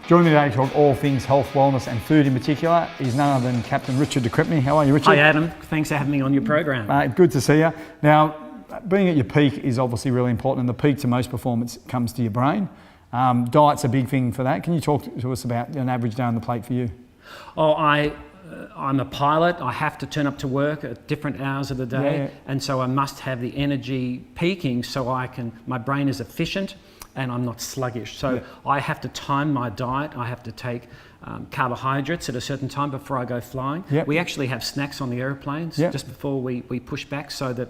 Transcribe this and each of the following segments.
Joining me today to talk all things health, wellness and food in particular is none other than Captain Richard de Crespigny. How are you, Richard? Hi Adam, thanks for having me on your program. Good to see you. Now, being at your peak is obviously really important, and the peak to most performance comes to your brain. Diet's a big thing for that. Can you talk to us about an average day on the plate for you? Oh, I'm a pilot. I have to turn up to work at different hours of the day, and so I must have the energy peaking so my brain is efficient and I'm not sluggish. So I have to time my diet. I have to take carbohydrates at a certain time before I go flying. We actually have snacks on the airplanes just before we push back, so that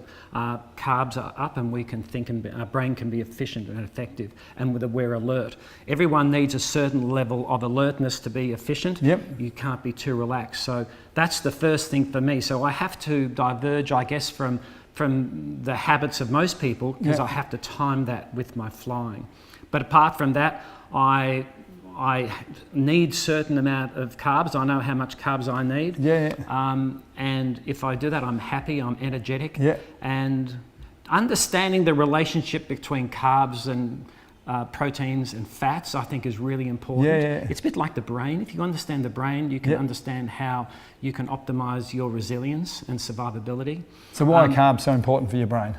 carbs are up and we can think and our brain can be efficient and effective, and we're alert. Everyone needs a certain level of alertness to be efficient. You can't be too relaxed. So that's the first thing for me. So I have to diverge, I guess, from the habits of most people, because I have to time that with my flying. But apart from that, I need certain amount of carbs. I know how much carbs I need. And if I do that, I'm happy, I'm energetic. And understanding the relationship between carbs and proteins and fats, I think, is really important. It's a bit like the brain. If you understand the brain, you can understand how you can optimize your resilience and survivability. So why are carbs so important for your brain?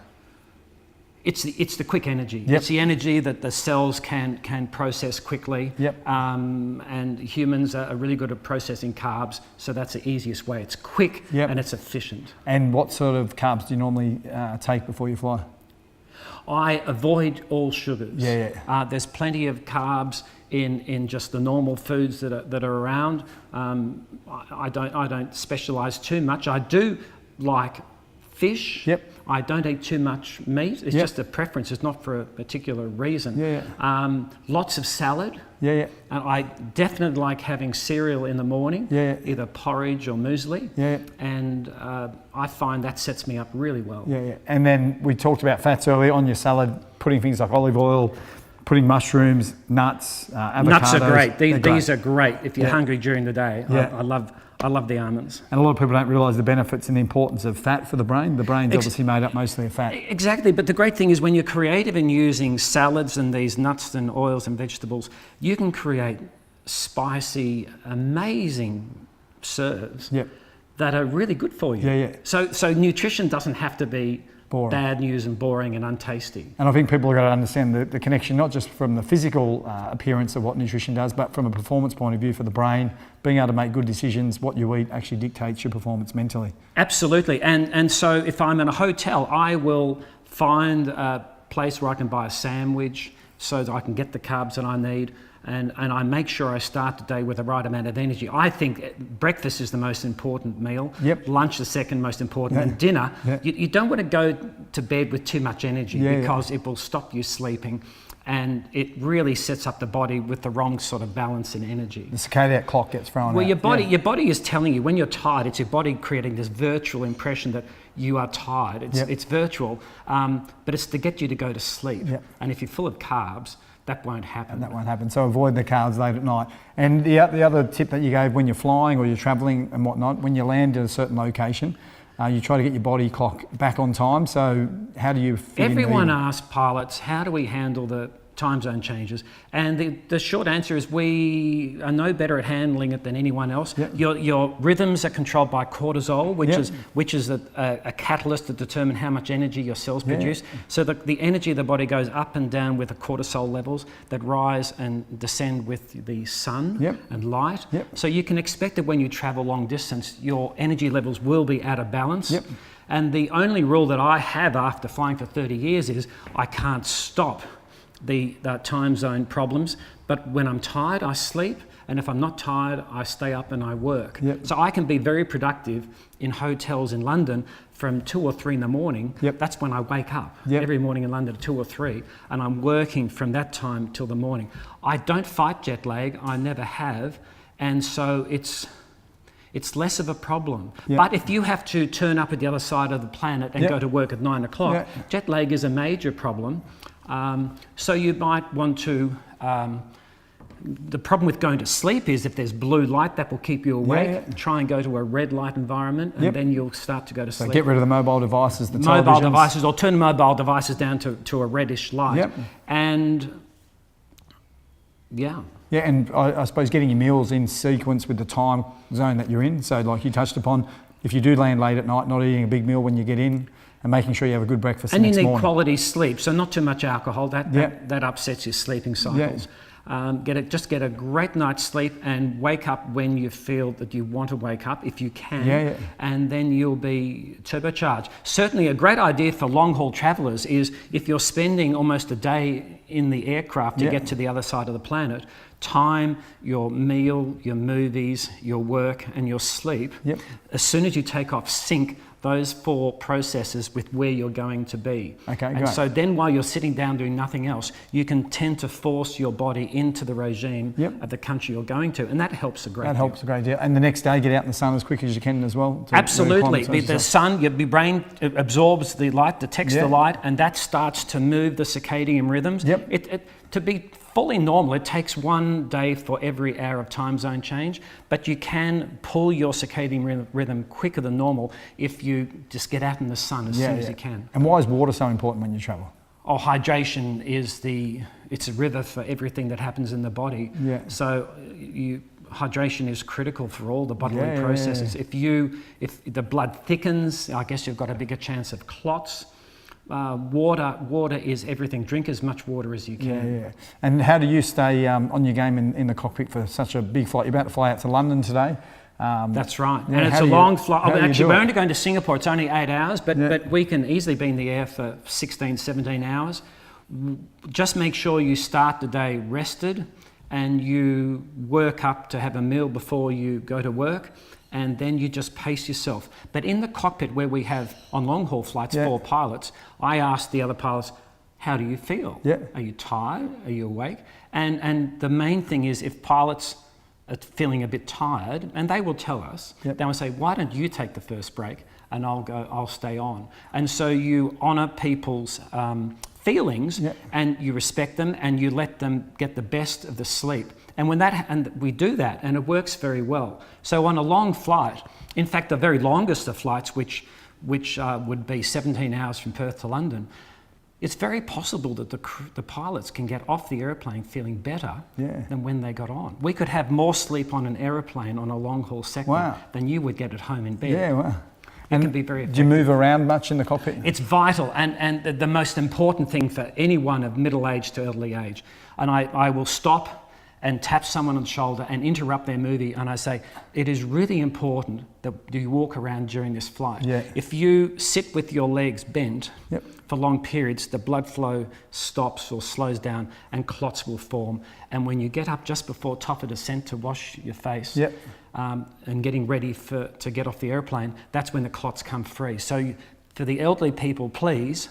It's the quick energy. It's the energy that the cells can process quickly. And humans are really good at processing carbs, so that's the easiest way. It's quick and it's efficient. And what sort of carbs do you normally take before you fly? I avoid all sugars. There's plenty of carbs in just the normal foods that are around. I don't specialise too much. I do like fish. I don't eat too much meat. It's just a preference. It's not for a particular reason. Lots of salad. And I definitely like having cereal in the morning, either porridge or muesli. And I find that sets me up really well. And then we talked about fats earlier. On your salad, putting things like olive oil, putting mushrooms, nuts, avocados. Nuts are great. These are great if you're hungry during the day. I love the almonds. And a lot of people don't realise the benefits and the importance of fat for the brain. The brain's obviously made up mostly of fat. Exactly, but the great thing is when you're creative in using salads and these nuts and oils and vegetables, you can create spicy, amazing serves that are really good for you. So nutrition doesn't have to be boring. Bad news and boring and untasty. And I think people have got to understand the connection, not just from the physical appearance of what nutrition does, but from a performance point of view for the brain. Being able to make good decisions, what you eat actually dictates your performance mentally. Absolutely. And so if I'm in a hotel, I will find a place where I can buy a sandwich so that I can get the carbs that I need. And I make sure I start the day with the right amount of energy. I think breakfast is the most important meal, lunch the second most important, and dinner. You don't want to go to bed with too much energy because it will stop you sleeping, and it really sets up the body with the wrong sort of balance in energy. The circadian clock gets thrown out. Well, your body is telling you when you're tired. It's your body creating this virtual impression that you are tired. It's virtual, but it's to get you to go to sleep. And if you're full of carbs, that won't happen. So avoid the carbs late at night. And the other tip that you gave when you're flying or you're travelling and whatnot, when you land at a certain location, you try to get your body clock back on time. So how do you fit Everyone asks pilots, how do we handle the time zone changes? And the short answer is we are no better at handling it than anyone else. Your rhythms are controlled by cortisol, which is a catalyst to determine how much energy your cells produce. So the energy of the body goes up and down with the cortisol levels that rise and descend with the sun and light. So you can expect that when you travel long distance, your energy levels will be out of balance. And the only rule that I have after flying for 30 years is I can't stop the time zone problems, but when I'm tired, I sleep, and if I'm not tired, I stay up and I work. So I can be very productive in hotels in London from 2 or 3 in the morning. That's when I wake up every morning in London at 2 or 3, and I'm working from that time till the morning. I don't fight jet lag, I never have, and so it's less of a problem. But if you have to turn up at the other side of the planet and go to work at 9 o'clock, jet lag is a major problem. So you might want to, the problem with going to sleep is if there's blue light, that will keep you awake. Try and go to a red light environment, and then you'll start to go to sleep. So get rid of the mobile devices, the mobile devices, or turn mobile devices down to a reddish light. And Yeah. Yeah, and I suppose getting your meals in sequence with the time zone that you're in. So like you touched upon, if you do land late at night, not eating a big meal when you get in, and making sure you have a good breakfast the next morning. And you need quality sleep, so not too much alcohol. That upsets your sleeping cycles. Just get a great night's sleep and wake up when you feel that you want to wake up, if you can, and then you'll be turbocharged. Certainly a great idea for long-haul travellers is if you're spending almost a day in the aircraft to get to the other side of the planet, time your meal, your movies, your work and your sleep. As soon as you take off, sync those 4 processes with where you're going to be. Okay, and great. so then while you're sitting down doing nothing else, you can tend to force your body into the regime of the country you're going to, and that helps a great deal. That helps a great deal. And the next day, get out in the sun as quick as you can as well. Absolutely. The sun, your brain absorbs the light, detects the light, and that starts to move the circadian rhythms. To be fully normal, it takes 1 day for every hour of time zone change, but you can pull your circadian rhythm quicker than normal if you just get out in the sun as soon as you can. And why is water so important when you travel? Oh, hydration is it's a river for everything that happens in the body. So hydration is critical for all the bodily processes. If the blood thickens, I guess you've got a bigger chance of clots. Water is everything. Drink as much water as you can. And how do you stay on your game in the cockpit for such a big flight? You're about to fly out to London today. That's right. And it's a long flight. Actually, we're only going to Singapore. It's only 8 hours, but we can easily be in the air for 16, 17 hours. Just make sure you start the day rested and you work up to have a meal before you go to work. And then you just pace yourself. But in the cockpit where we have, on long-haul flights, 4 pilots, I ask the other pilots, how do you feel? Are you tired? Are you awake? And the main thing is if pilots are feeling a bit tired, and they will tell us, they will say, why don't you take the first break and I'll stay on. And so you honour people's feelings and you respect them and you let them get the best of the sleep. And we do that, and it works very well. So on a long flight, in fact, the very longest of flights, which would be 17 hours from Perth to London, it's very possible that the pilots can get off the airplane feeling better than when they got on. We could have more sleep on an aeroplane on a long-haul sector than you would get at home in bed. It can be very effective. Do you move around much in the cockpit? It's vital, and the most important thing for anyone of middle age to elderly age. And I will stop and tap someone on the shoulder and interrupt their movie, and I say, it is really important that you walk around during this flight. If you sit with your legs bent for long periods, the blood flow stops or slows down and clots will form. And when you get up just before top of descent to wash your face and getting ready to get off the airplane, that's when the clots come free. So for the elderly people, please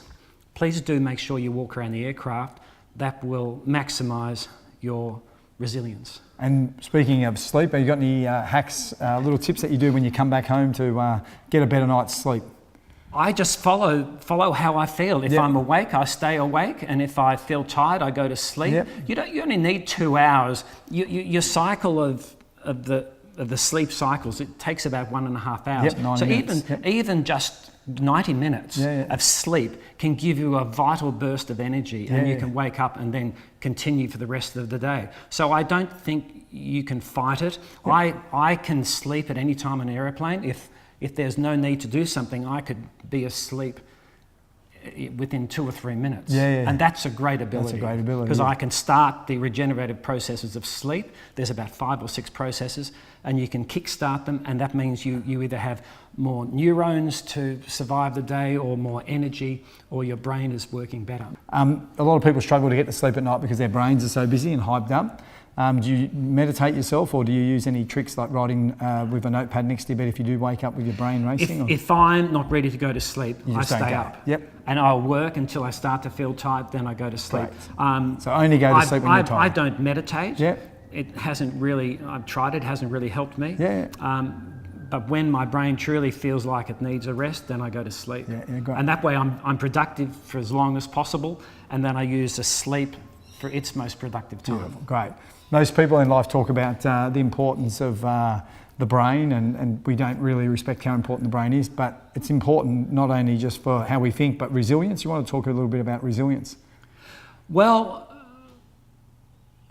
do make sure you walk around the aircraft. That will maximise your resilience. And speaking of sleep, have you got any hacks, little tips that you do when you come back home to get a better night's sleep? I just follow how I feel. If I'm awake, I stay awake, and if I feel tired, I go to sleep. You only need 2 hours. Your cycle of the sleep cycles, it takes about 1.5 hours. 90 minutes. Even just 90 minutes of sleep can give you a vital burst of energy, and you can wake up and then continue for the rest of the day. So I don't think you can fight it. I can sleep at any time on an aeroplane. If there's no need to do something, I could be asleep within 2 or 3 minutes. And that's a great ability. Because I can start the regenerative processes of sleep. There's about 5 or 6 processes, and you can kickstart them, and that means you either have more neurons to survive the day or more energy, or your brain is working better. A lot of people struggle to get to sleep at night because their brains are so busy and hyped up. Do you meditate yourself, or do you use any tricks like writing with a notepad next to your bed if you do wake up with your brain racing? If I'm not ready to go to sleep, I stay up. And I'll work until I start to feel tired, then I go to sleep. So only go to sleep when you're tired. I don't meditate. It hasn't really, I've tried it, hasn't really helped me. But when my brain truly feels like it needs a rest, then I go to sleep. And that way I'm productive for as long as possible, and then I use the sleep for its most productive time. Beautiful. Great. Most people in life talk about the importance of the brain, and we don't really respect how important the brain is, but it's important not only just for how we think, but resilience. You want to talk a little bit about resilience? Well,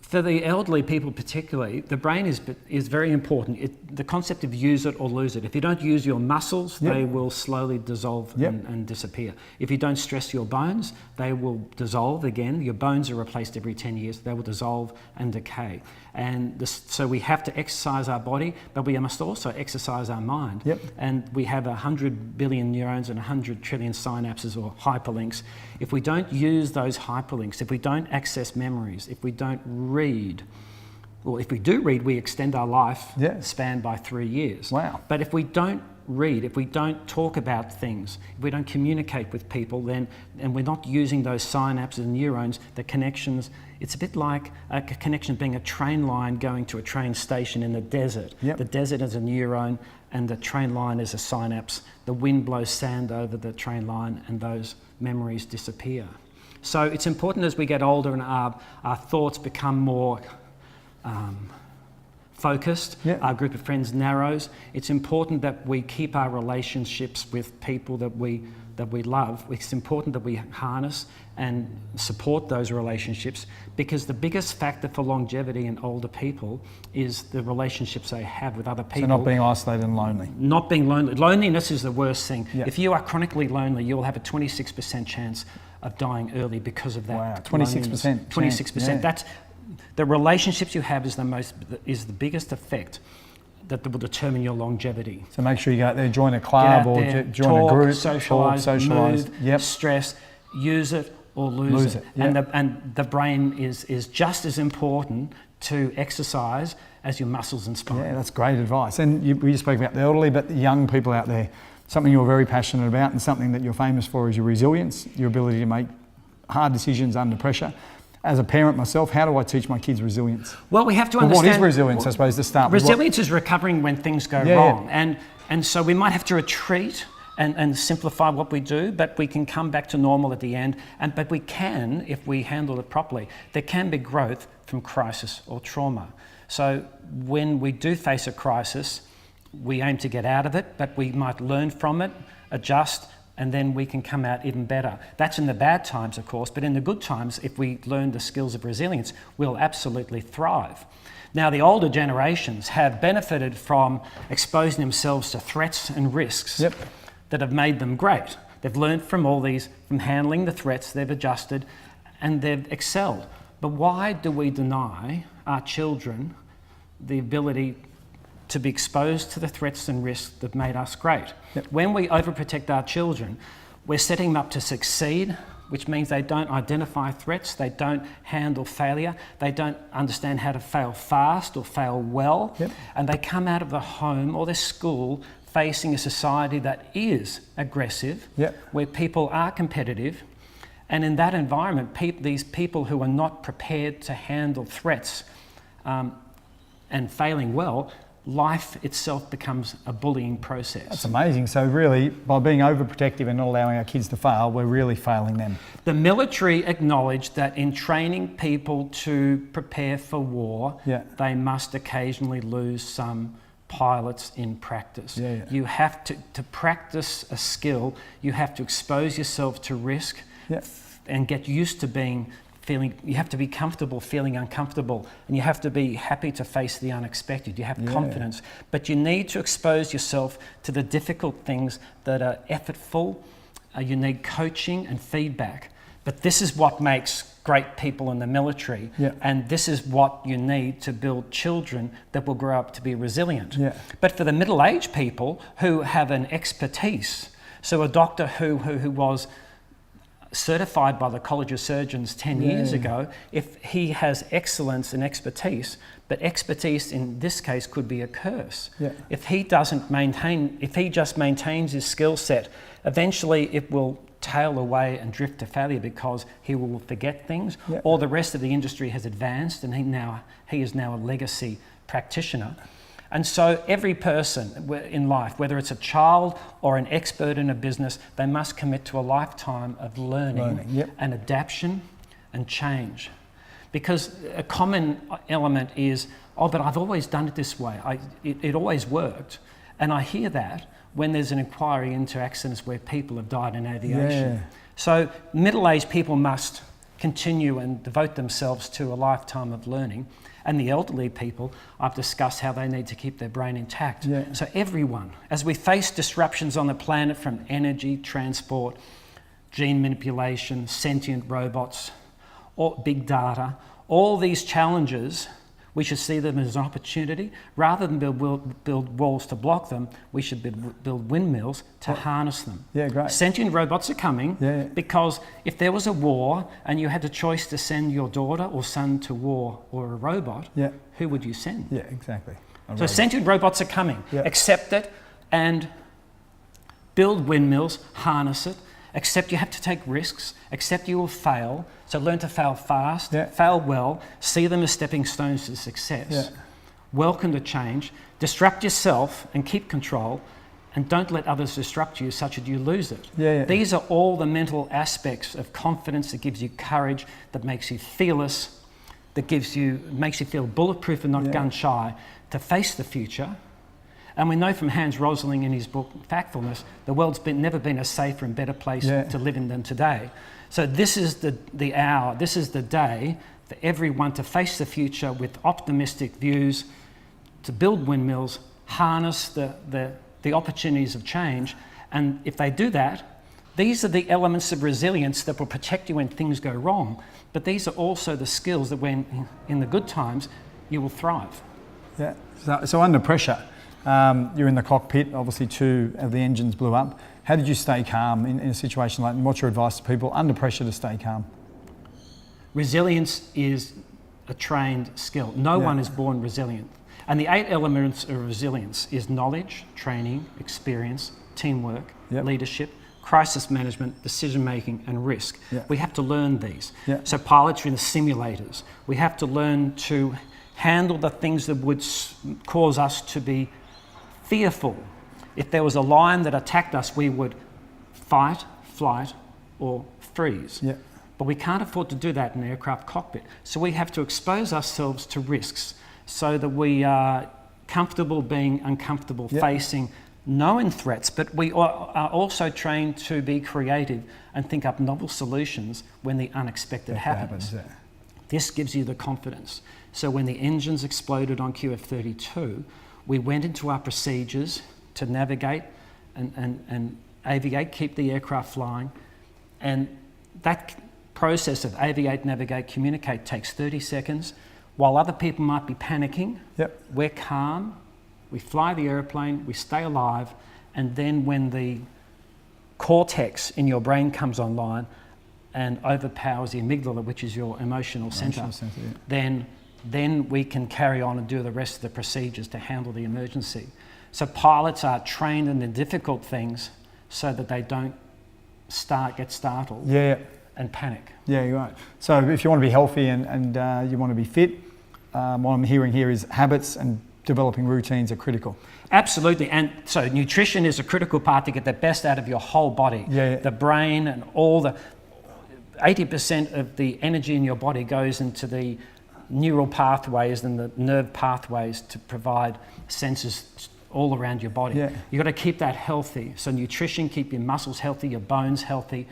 For the elderly people particularly, the brain is very important. The concept of use it or lose it. If you don't use your muscles, they will slowly dissolve and disappear. If you don't stress your bones, they will dissolve again. Your bones are replaced every 10 years. They will dissolve and decay. And so we have to exercise our body, but we must also exercise our mind. And we have 100 billion neurons and 100 trillion synapses or hyperlinks. If we don't use those hyperlinks, if we don't access memories, if we don't read, well, if we do read, we extend our life span by 3 years. Wow. But if we don't read, if we don't talk about things, if we don't communicate with people, then, and we're not using those synapses and neurons, the connections, it's a bit like a connection being a train line going to a train station in the desert. The desert is a neuron and the train line is a synapse. The wind blows sand over the train line and those memories disappear. So it's important as we get older and our thoughts become more focused, our group of friends narrows. It's important that we keep our relationships with people that we love. It's important that we harness and support those relationships, because the biggest factor for longevity in older people is the relationships they have with other people. So not being isolated and lonely. Not being lonely. Loneliness is the worst thing. If you are chronically lonely, you'll have a 26% chance of dying early because of that. Wow, 26%. 26%. That's the relationships you have is the biggest effect that will determine your longevity. So make sure you go out there, join a club or join a group, socialise, move, stress, use it or lose it. And the brain is just as important to exercise as your muscles and spine. Yeah, that's great advice. And we just spoke about the elderly, but the young people out there, something you're very passionate about and something that you're famous for is your resilience, your ability to make hard decisions under pressure. As a parent myself, how do I teach my kids resilience? Well, we have to understand... What is resilience, I suppose, to start with? Resilience is recovering when things go wrong. And so we might have to retreat and simplify what we do, but we can come back to normal at the end. But we can, if we handle it properly, there can be growth from crisis or trauma. So when we do face a crisis, we aim to get out of it, but we might learn from it, adjust, and then we can come out even better. That's in the bad times, of course, but in the good times, if we learn the skills of resilience, we'll absolutely thrive. Now, the older generations have benefited from exposing themselves to threats and risks that have made them great. They've learned from all these, from handling the threats, they've adjusted, and they've excelled. But why do we deny our children the ability to be exposed to the threats and risks that made us great? When we overprotect our children, we're setting them up to succeed, which means they don't identify threats, they don't handle failure, they don't understand how to fail fast or fail well, and they come out of the home or their school facing a society that is aggressive, where people are competitive, and in that environment, these people who are not prepared to handle threats and failing well, life itself becomes a bullying process. That's amazing. So really, by being overprotective and not allowing our kids to fail, we're really failing them. The military acknowledged that in training people to prepare for war, they must occasionally lose some pilots in practice. You have to practice a skill, you have to expose yourself to risk and get used to you have to be comfortable feeling uncomfortable, and you have to be happy to face the unexpected. You have confidence, but you need to expose yourself to the difficult things that are effortful. You need coaching and feedback. But this is what makes great people in the military, and this is what you need to build children that will grow up to be resilient. But for the middle-aged people who have an expertise, so a doctor who was certified by the College of Surgeons 10 years ago, if he has excellence and expertise, but expertise in this case could be a curse. If he just maintains his skill set, eventually it will tail away and drift to failure because he will forget things, or the rest of the industry has advanced and he is now a legacy practitioner. And so every person in life, whether it's a child or an expert in a business, they must commit to a lifetime of learning and adaptation and change. Because a common element is, but I've always done it this way. It always worked. And I hear that when there's an inquiry into accidents where people have died in aviation. So middle-aged people must continue and devote themselves to a lifetime of learning. And the elderly people, I've discussed how they need to keep their brain intact. Yeah. So everyone, as we face disruptions on the planet from energy, transport, gene manipulation, sentient robots, or big data, all these challenges, we should see them as an opportunity. Rather than build walls to block them, we should build windmills to harness them. Yeah, great. Sentient robots are coming because if there was a war and you had the choice to send your daughter or son to war or a robot, who would you send? Yeah, exactly. So sentient robots are coming. Accept it and build windmills, harness it. Accept you have to take risks, accept you will fail, so learn to fail fast, fail well, see them as stepping stones to success. Welcome to change, disrupt yourself and keep control, and don't let others disrupt you such that you lose it. These are all the mental aspects of confidence that gives you courage, that makes you fearless, that makes you feel bulletproof and not gun shy to face the future. And we know from Hans Rosling in his book Factfulness, the world's never been a safer and better place to live in than today. So this is the hour, this is the day for everyone to face the future with optimistic views, to build windmills, harness the opportunities of change. And if they do that, these are the elements of resilience that will protect you when things go wrong. But these are also the skills that when in the good times, you will thrive. Yeah, so under pressure, you're in the cockpit, obviously 2 of the engines blew up. How did you stay calm in a situation like that? What's your advice to people under pressure to stay calm? Resilience is a trained skill. No one is born resilient. And the 8 elements of resilience is knowledge, training, experience, teamwork, leadership, crisis management, decision making and risk. We have to learn these. So pilots are in the simulators. We have to learn to handle the things that would cause us to be fearful. If there was a lion that attacked us, we would fight, flight, or freeze. But we can't afford to do that in an aircraft cockpit. So we have to expose ourselves to risks so that we are comfortable being uncomfortable, facing known threats, but we are also trained to be creative and think up novel solutions when the unexpected happens. This gives you the confidence. So when the engines exploded on QF32, we went into our procedures to navigate and aviate, keep the aircraft flying. And that process of aviate, navigate, communicate takes 30 seconds. While other people might be panicking, we're calm, we fly the airplane, we stay alive, and then when the cortex in your brain comes online and overpowers the amygdala, which is your emotional centre, then we can carry on and do the rest of the procedures to handle the emergency. So pilots are trained in the difficult things so that they don't get startled and panic. Yeah, you're right. So if you want to be healthy and you want to be fit, what I'm hearing here is habits and developing routines are critical. Absolutely, and so nutrition is a critical part to get the best out of your whole body. The brain and all the 80% of the energy in your body goes into the neural pathways and the nerve pathways to provide senses all around your body. You've got to keep that healthy. So nutrition, keep your muscles healthy, your bones healthy.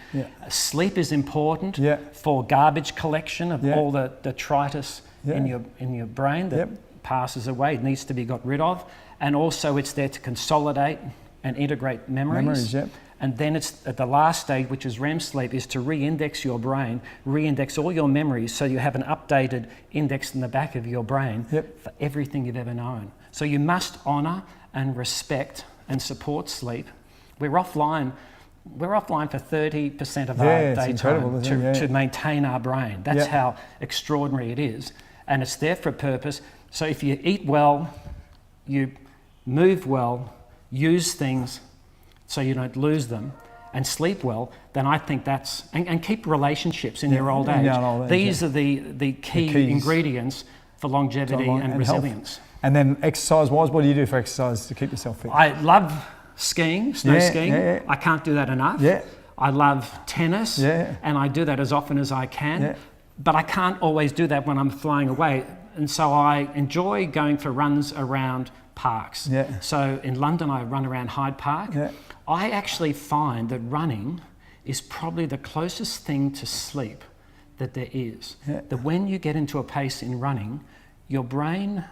Sleep is important for garbage collection of all the detritus in your brain that passes away. It needs to be got rid of. And also it's there to consolidate and integrate memories. And then it's at the last stage, which is REM sleep, is to re-index your brain, re-index all your memories so you have an updated index in the back of your brain for everything you've ever known. So you must honour and respect and support sleep. We're offline for 30% of our daytime to maintain our brain. That's how extraordinary it is. And it's there for a purpose. So if you eat well, you move well, use things so you don't lose them, and sleep well, then I think that's... And keep relationships in your old age. These are the key ingredients for longevity and resilience. Health. And then exercise-wise, what do you do for exercise to keep yourself fit? I love skiing, snow skiing. I can't do that enough. I love tennis, and I do that as often as I can. But I can't always do that when I'm flying away. And so I enjoy going for runs around parks. So in London, I run around Hyde Park. I actually find that running is probably the closest thing to sleep that there is. Yeah. That when you get into a pace in running, your brain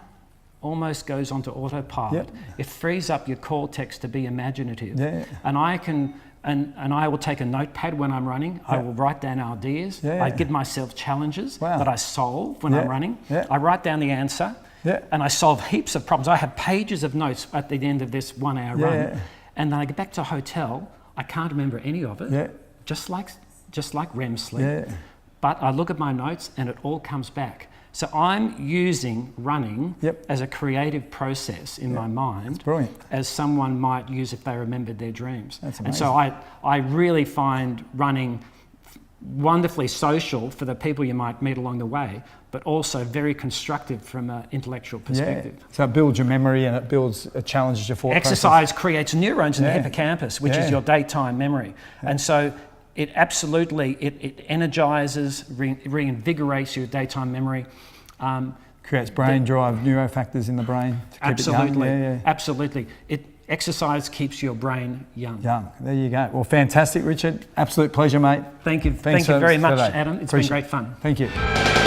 almost goes onto autopilot. Yep. It frees up your cortex to be imaginative. Yeah. And I can, and I will take a notepad when I'm running. I will write down ideas. Yeah. I give myself challenges Wow. that I solve when I'm running. Yeah. I write down the answer. Yeah. And I solve heaps of problems. I have pages of notes at the end of this 1 hour run. And then I get back to a hotel. I can't remember any of it. Yeah. Just like REM sleep. Yeah. But I look at my notes and it all comes back. So I'm using running as a creative process in my mind. That's brilliant. As someone might use if they remembered their dreams. That's amazing. And so I really find running wonderfully social for the people you might meet along the way, but also very constructive from an intellectual perspective. Yeah. So it builds your memory and it builds, it challenges your thought Exercise process. creates neurons in the hippocampus, which is your daytime memory. And so it absolutely, it energizes, reinvigorates your daytime memory. Creates brain drive, neurofactors in the brain to keep Absolutely, it young. absolutely. Exercise keeps your brain young. There you go. Well, fantastic, Richard. Absolute pleasure, mate. Thank you. Thanks Thank you very much, today. Adam. It's Appreciate been great fun. Thank you.